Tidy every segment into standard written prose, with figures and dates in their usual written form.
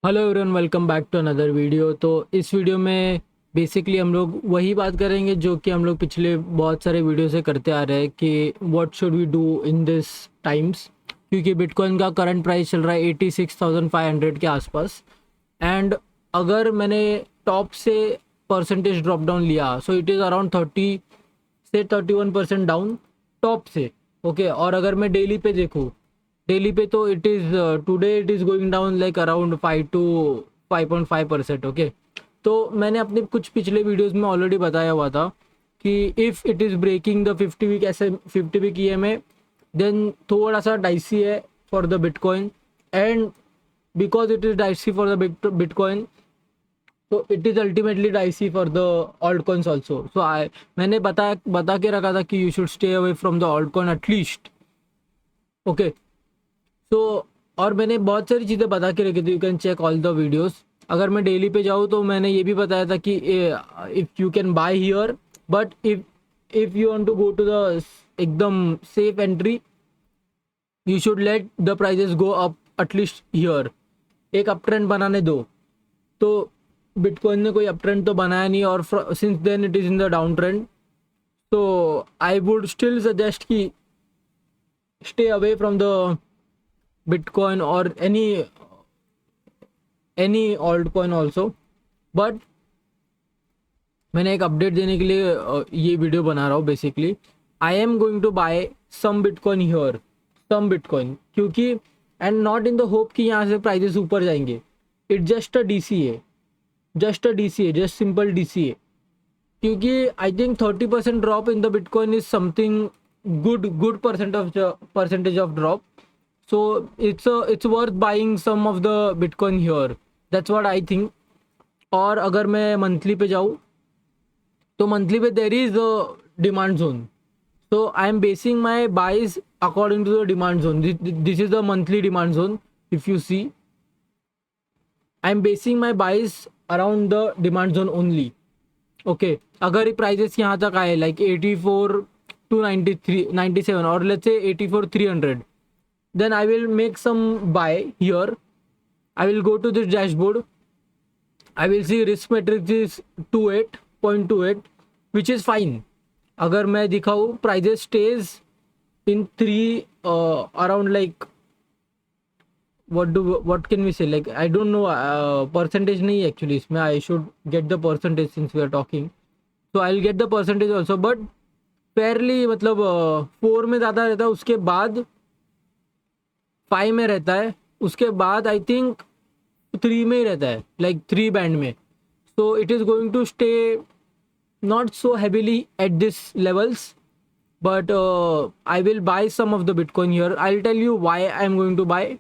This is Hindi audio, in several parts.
Hello everyone, welcome back to another video. तो इस वीडियो में बेसिकली हम लोग वही बात करेंगे जो कि हम लोग पिछले बहुत सारे वीडियो से करते आ रहे हैं कि what should we do in this times, क्योंकि बिटकॉइन का करंट प्राइस चल रहा है 86,500 के आसपास। एंड अगर मैंने टॉप से परसेंटेज ड्रॉप डाउन लिया सो इट इज़ अराउंड 30 से 31% डाउन टॉप से। ओके, और अगर मैं डेली पे देखूँ, डेली पे तो it is today it is going down like around 5 to 5.5%। Okay, तो मैंने अपने कुछ पिछले वीडियोस में ऑलरेडी बताया हुआ था कि if it is breaking the 50 week ऐसे 50 वीक EMA देन थोड़ा सा डाइसी है for the bitcoin. And because it is dicey for the bitcoin, तो it is ultimately dicey for the alt coins also. So मैंने बता के रखा था कि you should stay away from the alt coin at least. Okay, तो और मैंने बहुत सारी चीज़ें बता के रखी थी, you can check all the videos. अगर मैं डेली पे जाऊँ तो मैंने ये भी बताया था कि if you can buy here, but if you want to go to the एकदम safe entry, you should let the prices go up at least here. एक अप ट्रेंड बनाने दो। तो बिटकॉइन ने कोई अप ट्रेंड तो बनाया नहीं, और since then it is in the down trend. तो आई वुड स्टिल सजेस्ट कि stay away from the bitcoin और any alt coin also. But मैंने एक अपडेट देने के लिए ये वीडियो बना रहा हूँ। Basically I am going to buy some bitcoin here, some bitcoin, क्योंकि and not in the hope कि यहाँ से प्राइजेस ऊपर जाएंगे। इट जस्ट अ DCA, जस्ट सिंपल DCA। क्योंकि I think 30% drop in the bitcoin is something good percentage of drop. So it's worth buying some of the Bitcoin here. That's what I think. और अगर मैं मंथली पे जाऊँ तो मंथली पे there is demand zone. So I am basing my buys according to the demand zone. This is the monthly demand zone. If you see, I am basing my buys around the demand zone only. Okay, अगर प्राइजेस यहाँ तक आए लाइक 84 to 93 97 और let's say 84 300, then I will make some buy here. I will go to this dashboard. I will see risk matrix is 28.28, which is fine. अगर मैं दिखाऊँ prices stays in 3 around like what can we say, like I don't know, percentage नहीं actually इसमें, I should get the percentage since we are talking. So I'll get the percentage also, but fairly मतलब 4 में ज़्यादा रहता है, उसके बाद 5 में रहता है, उसके बाद आई थिंक 3 में ही रहता है, लाइक 3 बैंड में। So it is going to stay not so heavily at this levels, but I will buy some of the Bitcoin here. I'll tell you why I'm going to buy.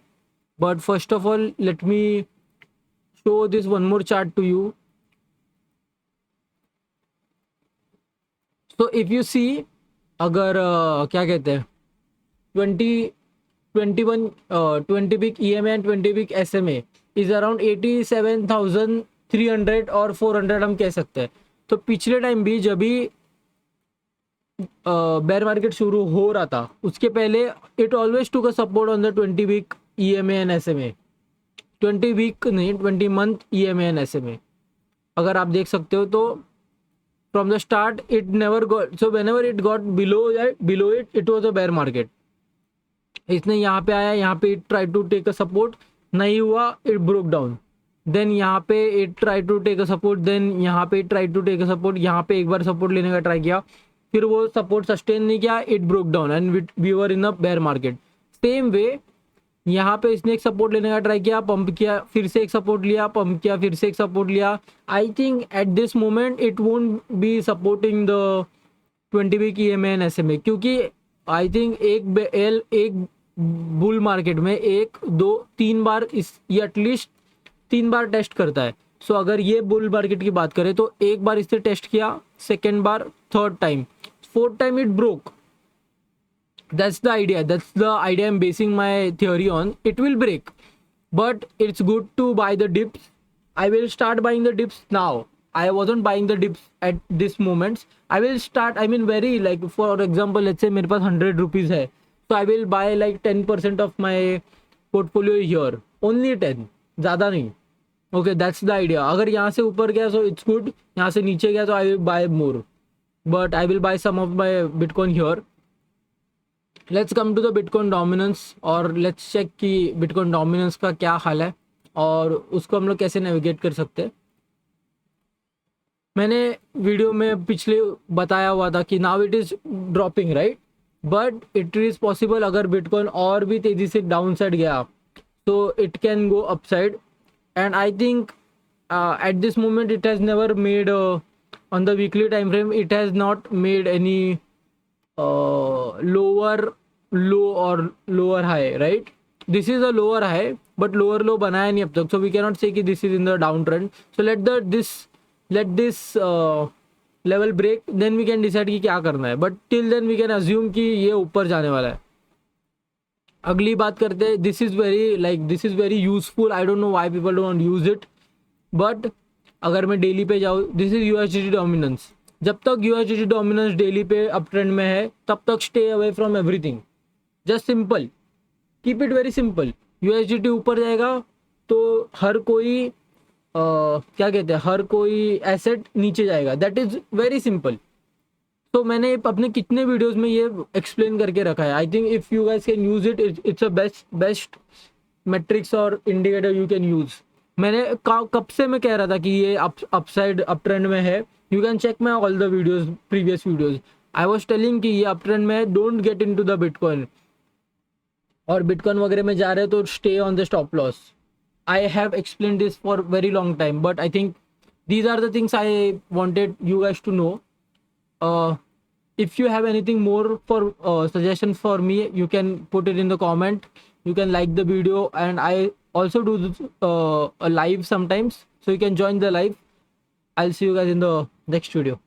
But first of all, let me show this one more chart to you. So if you see, अगर क्या कहते हैं 20 week EMA and 20 week SMA is around 87,300 और 400 हम कह सकते हैं। तो पिछले टाइम भी जब भी बेयर मार्केट शुरू हो रहा था उसके पहले it always took a support on the 20 week EMA and SMA। 20 week नहीं, 20 मंथ EMA एंड SMA अगर आप देख सकते हो तो from the start it never got, so whenever it got below it was a bear market. इसने यहाँ पे आया, यहाँ पे it try to take a support, नहीं हुआ, इट ब्रोक डाउन। देन यहाँ पे it try to take a support, then यहाँ पे it try to take a support, यहाँ पे एक बार सपोर्ट लेने का ट्राई किया, फिर वो सपोर्ट सस्टेन नहीं किया, it broke down and we were in a bear market. Same way यहाँ पे इसने एक सपोर्ट लेने का ट्राई किया, पंप किया, फिर से एक सपोर्ट लिया, पंप किया, फिर से एक सपोर्ट लिया। I think at this moment it won't be supporting the 20 week EMA and SMA, क्योंकि आई थिंक एक बुल मार्केट में 1 2 3 बार इस ये एटलीस्ट 3 बार टेस्ट करता है। सो अगर ये बुल मार्केट की बात करें तो एक बार इसने टेस्ट किया, second bar, third time, fourth time it broke. That's the idea. That's the idea I'm basing my theory on. It will break, but it's good to buy the dips. I will start buying the dips now. I wasn't buying the dips at this moment. I will start. I mean, very like for example, let's say मेरे पास 100 rupees है, so I will buy like 10% of my portfolio here. Only 10, ज़्यादा नहीं। Okay, that's the idea. अगर यहाँ से ऊपर गया सो इट्स गुड, यहाँ से नीचे गया तो I will buy more, but I will buy some of my bitcoin here. Let's come to the bitcoin dominance और लेट्स चेक कि बिटकॉइन डोमिनेंस का क्या हाल है और उसको हम लोग कैसे नेविगेट कर सकते हैं. मैंने वीडियो में पिछले बताया हुआ था कि now it is dropping right, but it is possible अगर बिटकॉइन और भी तेज़ी से डाउन साइड गया तो it can go upside. And I think at this moment it has never made on the weekly time frame it has not made any lower low or lower high, right? This is a lower high but lower low बनाया नहीं अब तक, so we cannot say कि this is in the downtrend. So let this level break, then we can decide कि क्या करना है, but till then we can assume कि ये ऊपर जाने वाला है. अगली बात करते हैं. This is very useful. I don't know why people don't use it, but अगर मैं डेली पे जाऊँ, दिस इज यूएसडीटी डोमिनेंस. जब तक यूएसडीटी डोमिनेंस डेली पे अप ट्रेंड में है तब तक stay away from everything. Just simple, keep it very simple. USDT ऊपर जाएगा तो हर कोई क्या कहते हैं, हर कोई एसेट नीचे जाएगा. That is very simple. तो मैंने अपने कितने वीडियोस में ये एक्सप्लेन करके रखा है. I think if you guys can use it, it's a best matrix और इंडिकेटर यू कैन यूज. मैंने कब से मैं कह रहा था कि ये अपसाइड अप ट्रेंड में है. You can check my all the videos, previous videos. I was telling कि ये अप ट्रेंड में है, don't get into the bitcoin. और बिटकॉइन वगैरह में जा रहे हैं तो stay on the stop loss. I have explain this for very long time, but I think these are the things I wanted you guys to know. If you have anything more for suggestions for me, you can put it in the comment. You can like the video, and I also do this, a live sometimes, so you can join the live. I'll see you guys in the next video.